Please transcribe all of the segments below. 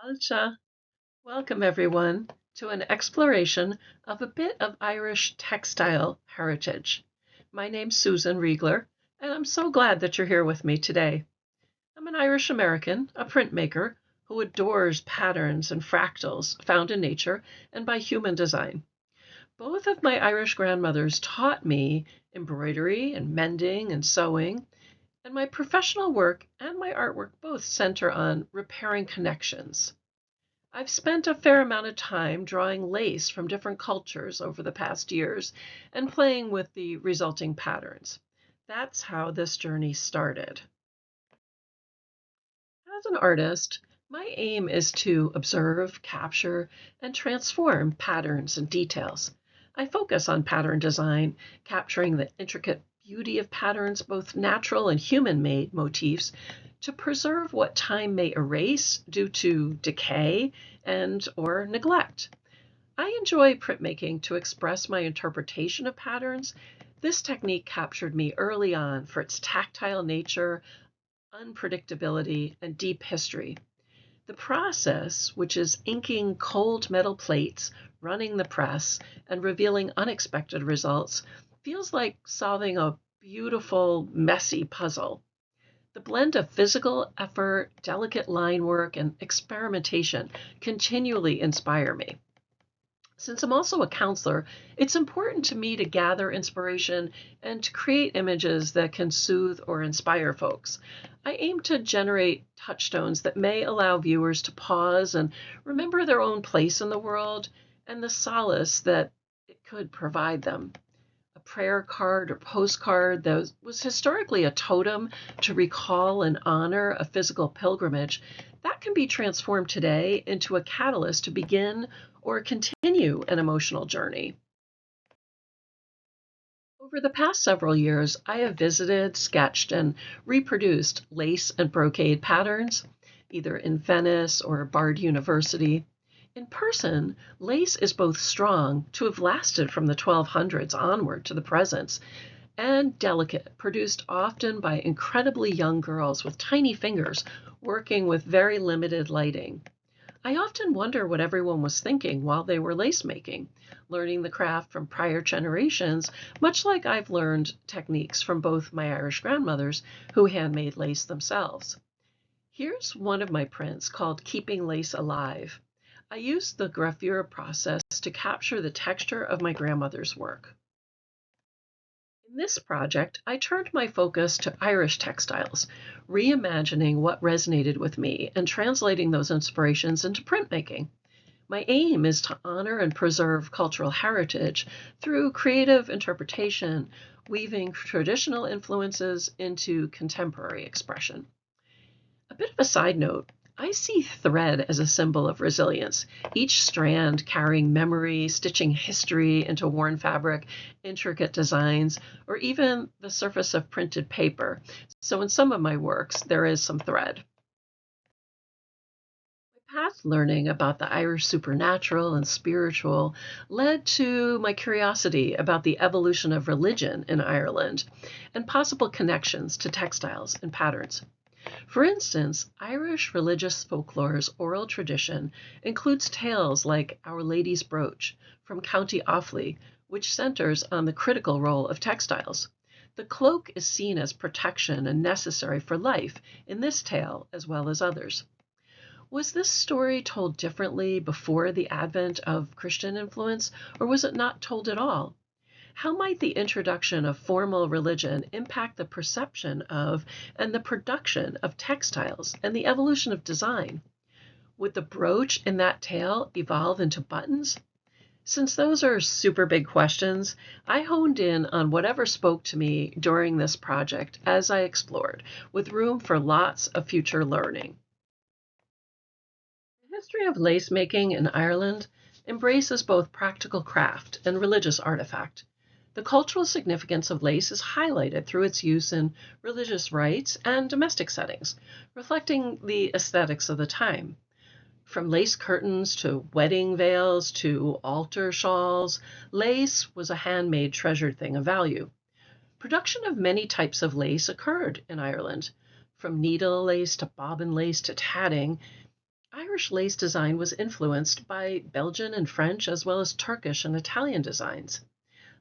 Alcha. Welcome, everyone, to an exploration of a bit of Irish textile heritage. My name's Susan Riegler, and I'm so glad that you're here with me today. I'm an Irish American, a printmaker who adores patterns and fractals found in nature and by human design. Both of my Irish grandmothers taught me embroidery and mending and sewing, and my professional work and my artwork both center on repairing connections. I've spent a fair amount of time drawing lace from different cultures over the past years and playing with the resulting patterns. That's how this journey started. As an artist, my aim is to observe, capture, and transform patterns and details. I focus on pattern design, capturing the intricate beauty of patterns, both natural and human-made motifs, to preserve what time may erase due to decay and or neglect. I enjoy printmaking to express my interpretation of patterns. This technique captured me early on for its tactile nature, unpredictability, and deep history. The process, which is inking cold metal plates, running the press, and revealing unexpected results, feels like solving a beautiful, messy puzzle. The blend of physical effort, delicate line work, and experimentation continually inspire me. Since I'm also a counselor, it's important to me to gather inspiration and to create images that can soothe or inspire folks. I aim to generate touchstones that may allow viewers to pause and remember their own place in the world and the solace that it could provide them. A prayer card or postcard that was historically a totem to recall and honor a physical pilgrimage, that can be transformed today into a catalyst to begin or continue an emotional journey. Over the past several years, I have visited, sketched, and reproduced lace and brocade patterns, either in Venice or Bard University. In person, lace is both strong, to have lasted from the 1200s onward to the present, and delicate, produced often by incredibly young girls with tiny fingers working with very limited lighting. I often wonder what everyone was thinking while they were lace making, learning the craft from prior generations, much like I've learned techniques from both my Irish grandmothers who handmade lace themselves. Here's one of my prints called Keeping Lace Alive. I used the gravure process to capture the texture of my grandmother's work. In this project, I turned my focus to Irish textiles, reimagining what resonated with me and translating those inspirations into printmaking. My aim is to honor and preserve cultural heritage through creative interpretation, weaving traditional influences into contemporary expression. A bit of a side note, I see thread as a symbol of resilience, each strand carrying memory, stitching history into worn fabric, intricate designs, or even the surface of printed paper. So in some of my works, there is some thread. My past learning about the Irish supernatural and spiritual led to my curiosity about the evolution of religion in Ireland and possible connections to textiles and patterns. For instance, Irish religious folklore's oral tradition includes tales like Our Lady's Brooch from County Offaly, which centers on the critical role of textiles. The cloak is seen as protection and necessary for life in this tale as well as others. Was this story told differently before the advent of Christian influence, or was it not told at all? How might the introduction of formal religion impact the perception of and the production of textiles and the evolution of design? Would the brooch in that tale evolve into buttons? Since those are super big questions, I honed in on whatever spoke to me during this project as I explored, with room for lots of future learning. The history of lace making in Ireland embraces both practical craft and religious artifact. The cultural significance of lace is highlighted through its use in religious rites and domestic settings, reflecting the aesthetics of the time. From lace curtains to wedding veils to altar shawls, lace was a handmade treasured thing of value. Production of many types of lace occurred in Ireland. From needle lace to bobbin lace to tatting, Irish lace design was influenced by Belgian and French as well as Turkish and Italian designs.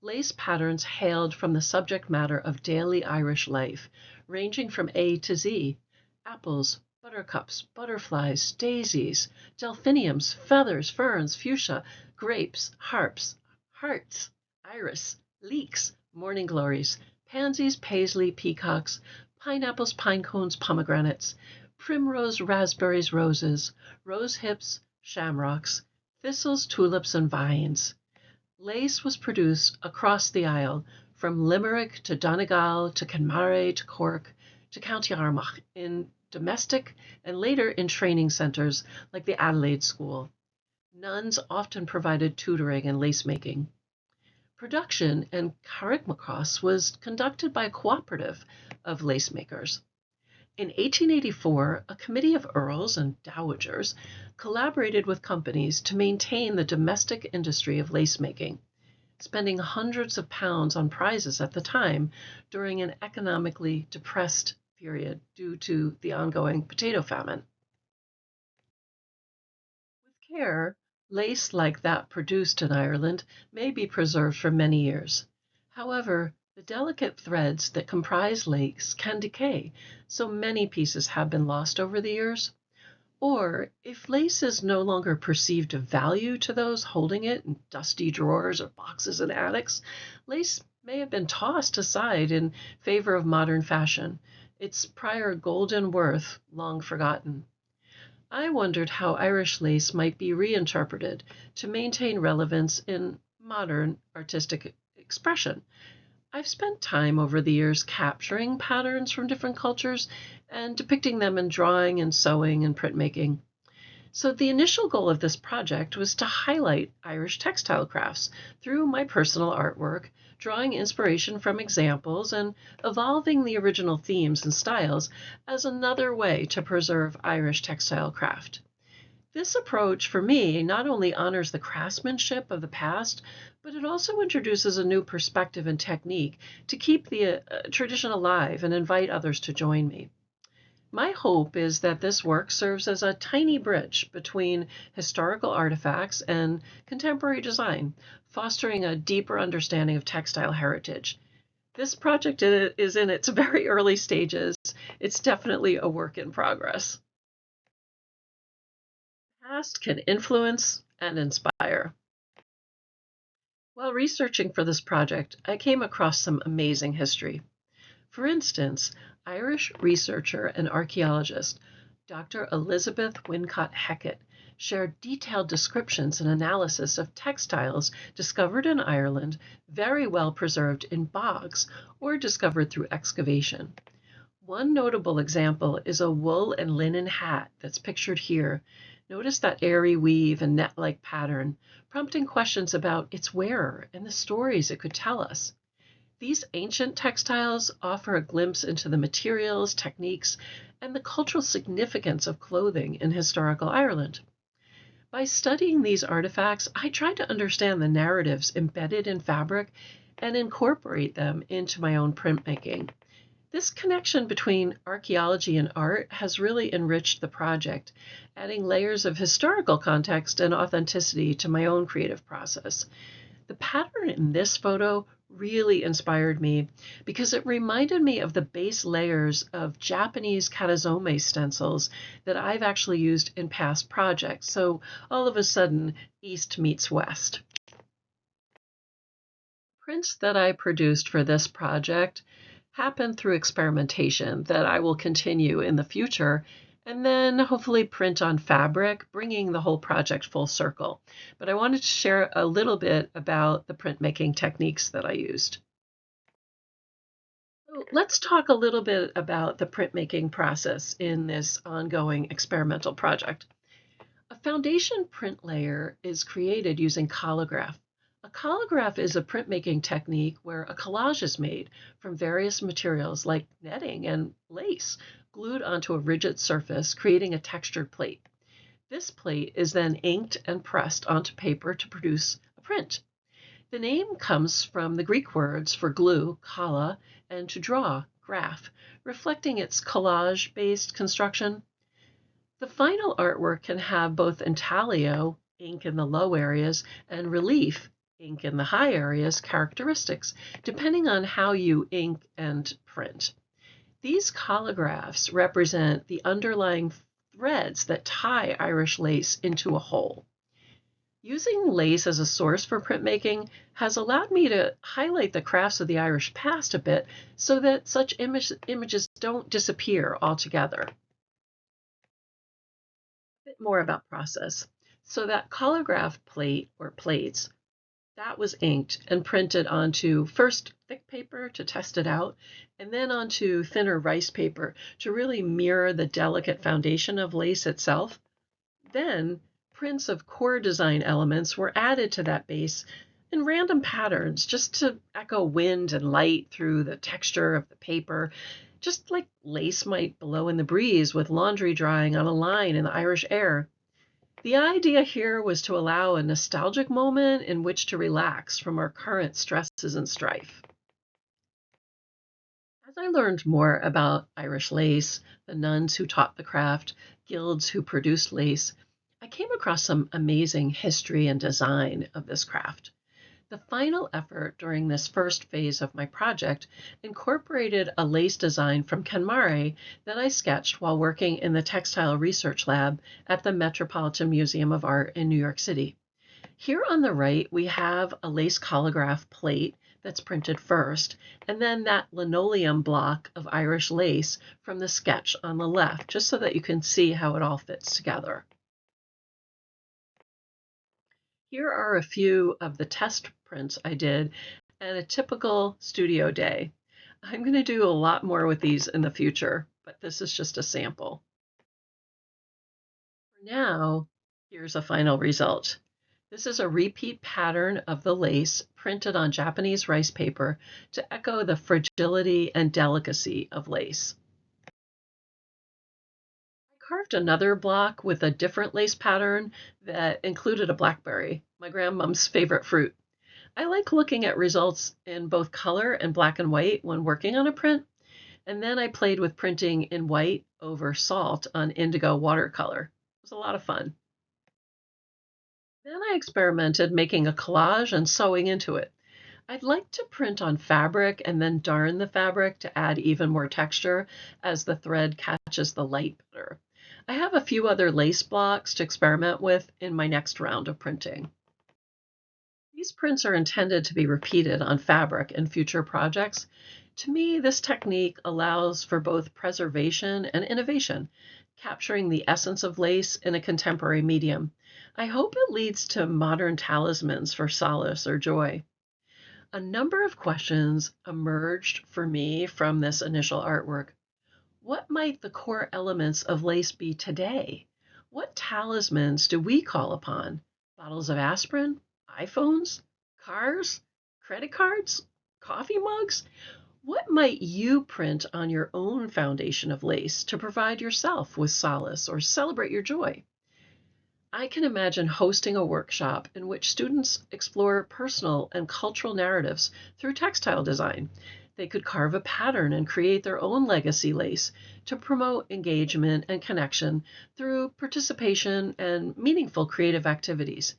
Lace patterns hailed from the subject matter of daily Irish life, ranging from A to Z: apples, buttercups, butterflies, daisies, delphiniums, feathers, ferns, fuchsia, grapes, harps, hearts, iris, leeks, morning glories, pansies, paisley, peacocks, pineapples, pine cones, pomegranates, primrose, raspberries, roses, rose hips, shamrocks, thistles, tulips, and vines. Lace was produced across the Isle, from Limerick to Donegal to Kenmare to Cork to County Armagh, in domestic and later in training centres like the Adelaide School. Nuns often provided tutoring in lace making. Production in Carrickmacross was conducted by a cooperative of lace makers. In 1884, a committee of earls and dowagers collaborated with companies to maintain the domestic industry of lace making, spending hundreds of pounds on prizes at the time during an economically depressed period due to the ongoing potato famine. With care, lace like that produced in Ireland may be preserved for many years. However, the delicate threads that comprise lace can decay, so many pieces have been lost over the years. Or, if lace is no longer perceived of value to those holding it in dusty drawers or boxes in attics, lace may have been tossed aside in favor of modern fashion, its prior golden worth long forgotten. I wondered how Irish lace might be reinterpreted to maintain relevance in modern artistic expression. I've spent time over the years capturing patterns from different cultures and depicting them in drawing and sewing and printmaking. So the initial goal of this project was to highlight Irish textile crafts through my personal artwork, drawing inspiration from examples and evolving the original themes and styles as another way to preserve Irish textile craft. This approach, for me, not only honors the craftsmanship of the past, but it also introduces a new perspective and technique to keep the tradition alive and invite others to join me. My hope is that this work serves as a tiny bridge between historical artifacts and contemporary design, fostering a deeper understanding of textile heritage. This project is in its very early stages. It's definitely a work in progress. Past can influence and inspire. While researching for this project, I came across some amazing history. For instance, Irish researcher and archaeologist Dr. Elizabeth Wincott Heckett shared detailed descriptions and analysis of textiles discovered in Ireland, very well preserved in bogs or discovered through excavation. One notable example is a wool and linen hat that's pictured here. Notice that airy weave and net-like pattern, prompting questions about its wearer and the stories it could tell us. These ancient textiles offer a glimpse into the materials, techniques, and the cultural significance of clothing in historical Ireland. By studying these artifacts, I tried to understand the narratives embedded in fabric and incorporate them into my own printmaking. This connection between archaeology and art has really enriched the project, adding layers of historical context and authenticity to my own creative process. The pattern in this photo really inspired me because it reminded me of the base layers of Japanese katazome stencils that I've actually used in past projects. So all of a sudden, East meets West. Prints that I produced for this project happened through experimentation that I will continue in the future, and then hopefully print on fabric, bringing the whole project full circle. But I wanted to share a little bit about the printmaking techniques that I used. So let's talk a little bit about the printmaking process in this ongoing experimental project. A foundation print layer is created using collograph. A collograph is a printmaking technique where a collage is made from various materials like netting and lace, glued onto a rigid surface, creating a textured plate. This plate is then inked and pressed onto paper to produce a print. The name comes from the Greek words for glue, kala, and to draw, graph, reflecting its collage-based construction. The final artwork can have both intaglio, ink in the low areas, and relief, ink in the high areas, characteristics, depending on how you ink and print. These collagraphs represent the underlying threads that tie Irish lace into a whole. Using lace as a source for printmaking has allowed me to highlight the crafts of the Irish past a bit so that such images don't disappear altogether. A bit more about process. So that collagraph plate or plates, that was inked and printed onto first thick paper to test it out, and then onto thinner rice paper to really mirror the delicate foundation of lace itself. Then prints of core design elements were added to that base in random patterns just to echo wind and light through the texture of the paper, just like lace might blow in the breeze with laundry drying on a line in the Irish air. The idea here was to allow a nostalgic moment in which to relax from our current stresses and strife. As I learned more about Irish lace, the nuns who taught the craft, guilds who produced lace, I came across some amazing history and design of this craft. The final effort during this first phase of my project incorporated a lace design from KonMari that I sketched while working in the Textile Research Lab at the Metropolitan Museum of Art in New York City. Here on the right, we have a lace collagraph plate that's printed first, and then that linoleum block of Irish lace from the sketch on the left, just so that you can see how it all fits together. Here are a few of the test prints I did and a typical studio day. I'm going to do a lot more with these in the future, but this is just a sample. For now, here's a final result. This is a repeat pattern of the lace printed on Japanese rice paper to echo the fragility and delicacy of lace. I carved another block with a different lace pattern that included a blackberry, my grandmom's favorite fruit. I like looking at results in both color and black and white when working on a print, and then I played with printing in white over salt on indigo watercolor. It was a lot of fun. Then I experimented making a collage and sewing into it. I'd like to print on fabric and then darn the fabric to add even more texture as the thread catches the light better. I have a few other lace blocks to experiment with in my next round of printing. These prints are intended to be repeated on fabric in future projects. To me, this technique allows for both preservation and innovation, capturing the essence of lace in a contemporary medium. I hope it leads to modern talismans for solace or joy. A number of questions emerged for me from this initial artwork. What might the core elements of lace be today? What talismans do we call upon? Bottles of aspirin? iPhones? Cars? Credit cards? Coffee mugs? What might you print on your own foundation of lace to provide yourself with solace or celebrate your joy? I can imagine hosting a workshop in which students explore personal and cultural narratives through textile design. They could carve a pattern and create their own legacy lace to promote engagement and connection through participation and meaningful creative activities.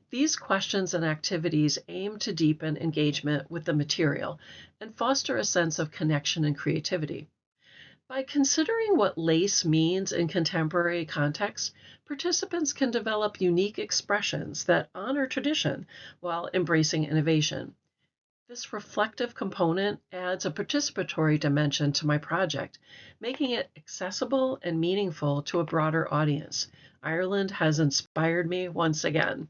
These questions and activities aim to deepen engagement with the material and foster a sense of connection and creativity. By considering what lace means in contemporary contexts, participants can develop unique expressions that honor tradition while embracing innovation. This reflective component adds a participatory dimension to my project, making it accessible and meaningful to a broader audience. Ireland has inspired me once again.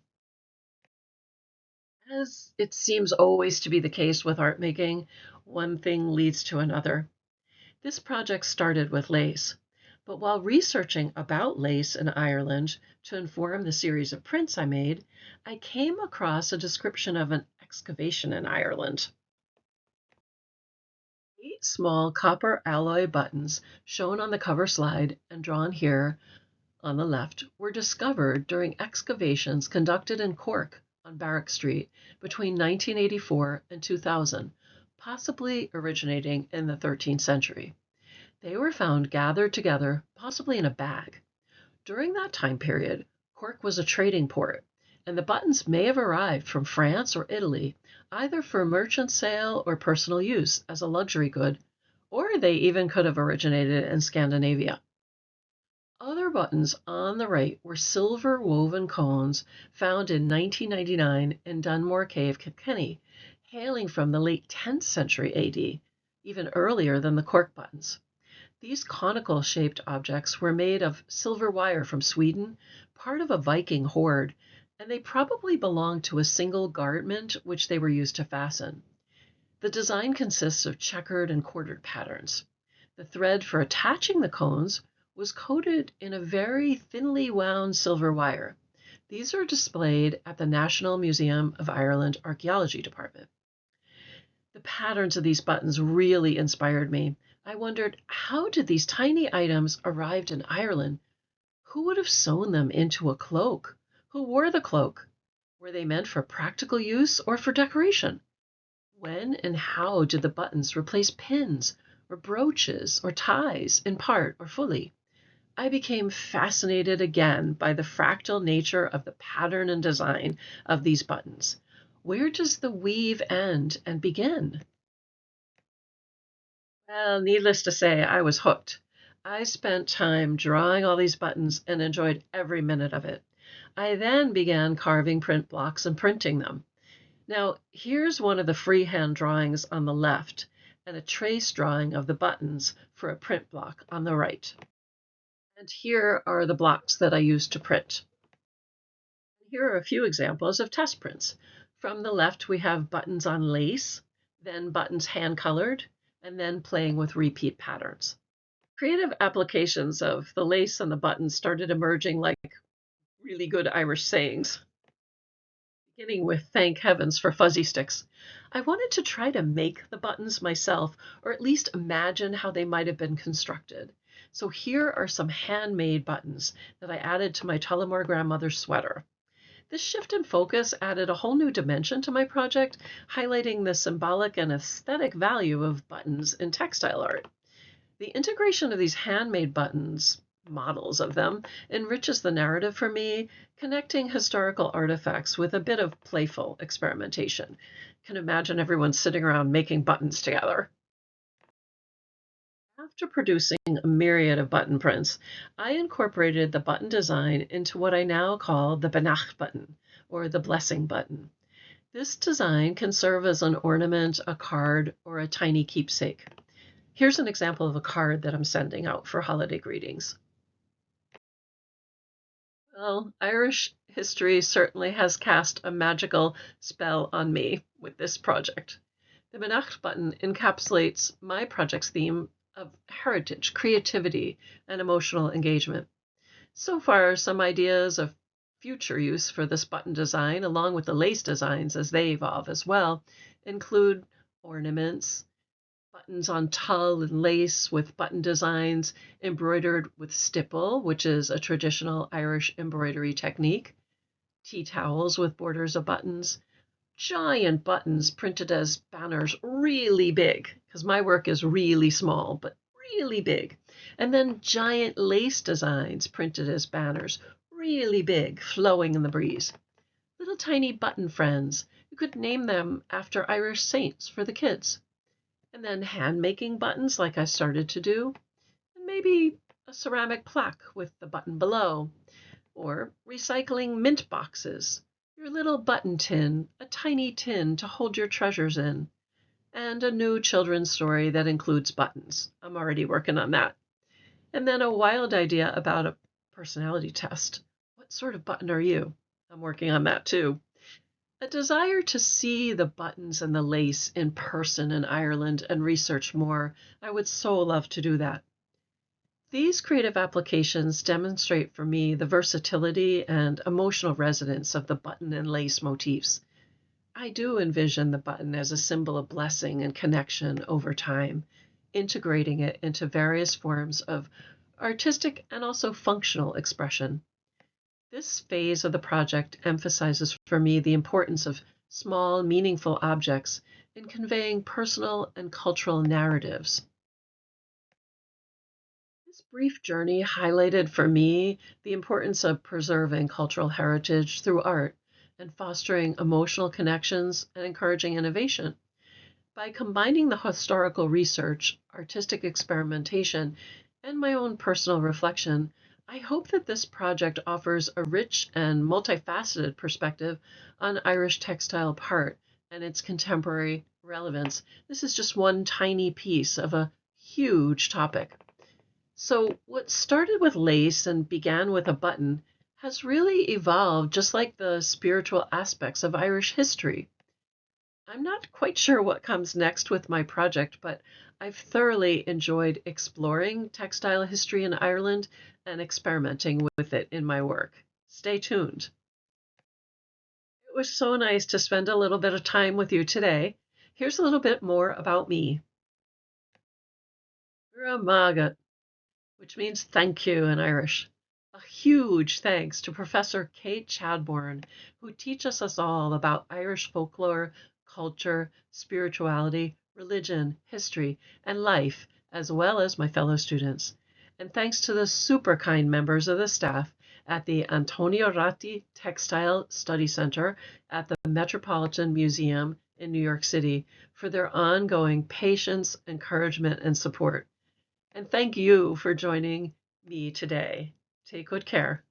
As it seems always to be the case with art making, one thing leads to another. This project started with lace, but while researching about lace in Ireland to inform the series of prints I made, I came across a description of an excavation in Ireland. 8 small copper alloy buttons shown on the cover slide and drawn here on the left were discovered during excavations conducted in Cork on Barrack Street between 1984 and 2000, possibly originating in the 13th century. They were found gathered together, possibly in a bag. During that time period, Cork was a trading port, and the buttons may have arrived from France or Italy, either for merchant sale or personal use as a luxury good, or they even could have originated in Scandinavia. Other buttons on the right were silver woven cones found in 1999 in Dunmore Cave, Kilkenny, hailing from the late 10th century AD, even earlier than the cork buttons. These conical-shaped objects were made of silver wire from Sweden, part of a Viking hoard, and they probably belonged to a single garment which they were used to fasten. The design consists of checkered and quartered patterns. The thread for attaching the cones was coated in a very thinly wound silver wire. These are displayed at the National Museum of Ireland Archaeology Department. The patterns of these buttons really inspired me. I wondered, how did these tiny items arrive in Ireland? Who would have sewn them into a cloak? Who wore the cloak? Were they meant for practical use or for decoration? When and how did the buttons replace pins or brooches or ties in part or fully? I became fascinated again by the fractal nature of the pattern and design of these buttons. Where does the weave end and begin? Well, needless to say, I was hooked. I spent time drawing all these buttons and enjoyed every minute of it. I then began carving print blocks and printing them. Now, here's one of the freehand drawings on the left and a trace drawing of the buttons for a print block on the right. And here are the blocks that I used to print. Here are a few examples of test prints. From the left, we have buttons on lace, then buttons hand-colored, and then playing with repeat patterns. Creative applications of the lace and the buttons started emerging like really good Irish sayings, beginning with thank heavens for fuzzy sticks. I wanted to try to make the buttons myself, or at least imagine how they might have been constructed. So here are some handmade buttons that I added to my Tullamore grandmother's sweater. This shift in focus added a whole new dimension to my project, highlighting the symbolic and aesthetic value of buttons in textile art. The integration of these handmade buttons, models of them, enriches the narrative for me, connecting historical artifacts with a bit of playful experimentation. Can imagine everyone sitting around making buttons together. After producing a myriad of button prints, I incorporated the button design into what I now call the Banach button, or the blessing button. This design can serve as an ornament, a card, or a tiny keepsake. Here's an example of a card that I'm sending out for holiday greetings. Well, Irish history certainly has cast a magical spell on me with this project. The Beannacht button encapsulates my project's theme of heritage, creativity, and emotional engagement. So far, some ideas of future use for this button design, along with the lace designs as they evolve as well, include ornaments, buttons on tulle and lace with button designs embroidered with stipple, which is a traditional Irish embroidery technique, tea towels with borders of buttons, giant buttons printed as banners really big, because my work is really small, but really big. And then giant lace designs printed as banners, really big, flowing in the breeze. Little tiny button friends. You could name them after Irish saints for the kids. And then hand making buttons like I started to do. And maybe a ceramic plaque with the button below. Or recycling mint boxes. Your little button tin, a tiny tin to hold your treasures in. And a new children's story that includes buttons. I'm already working on that. And then a wild idea about a personality test. What sort of button are you? I'm working on that too. A desire to see the buttons and the lace in person in Ireland and research more. I would so love to do that. These creative applications demonstrate for me the versatility and emotional resonance of the button and lace motifs. I do envision the button as a symbol of blessing and connection over time, integrating it into various forms of artistic and also functional expression. This phase of the project emphasizes for me the importance of small, meaningful objects in conveying personal and cultural narratives. This brief journey highlighted for me the importance of preserving cultural heritage through art and fostering emotional connections and encouraging innovation. By combining the historical research, artistic experimentation, and my own personal reflection, I hope that this project offers a rich and multifaceted perspective on Irish textile art and its contemporary relevance. This is just one tiny piece of a huge topic. So, what started with lace and began with a button has really evolved just like the spiritual aspects of Irish history. I'm not quite sure what comes next with my project, but I've thoroughly enjoyed exploring textile history in Ireland and experimenting with it in my work. Stay tuned. It was so nice to spend a little bit of time with you today. Here's a little bit more about me. Gramagat, which means thank you in Irish. A huge thanks to Professor Kate Chadbourne, who teaches us all about Irish folklore, culture, spirituality, religion, history, and life, as well as my fellow students. And thanks to the super kind members of the staff at the Antonio Ratti Textile Study Center at the Metropolitan Museum in New York City for their ongoing patience, encouragement, and support. And thank you for joining me today. Take good care.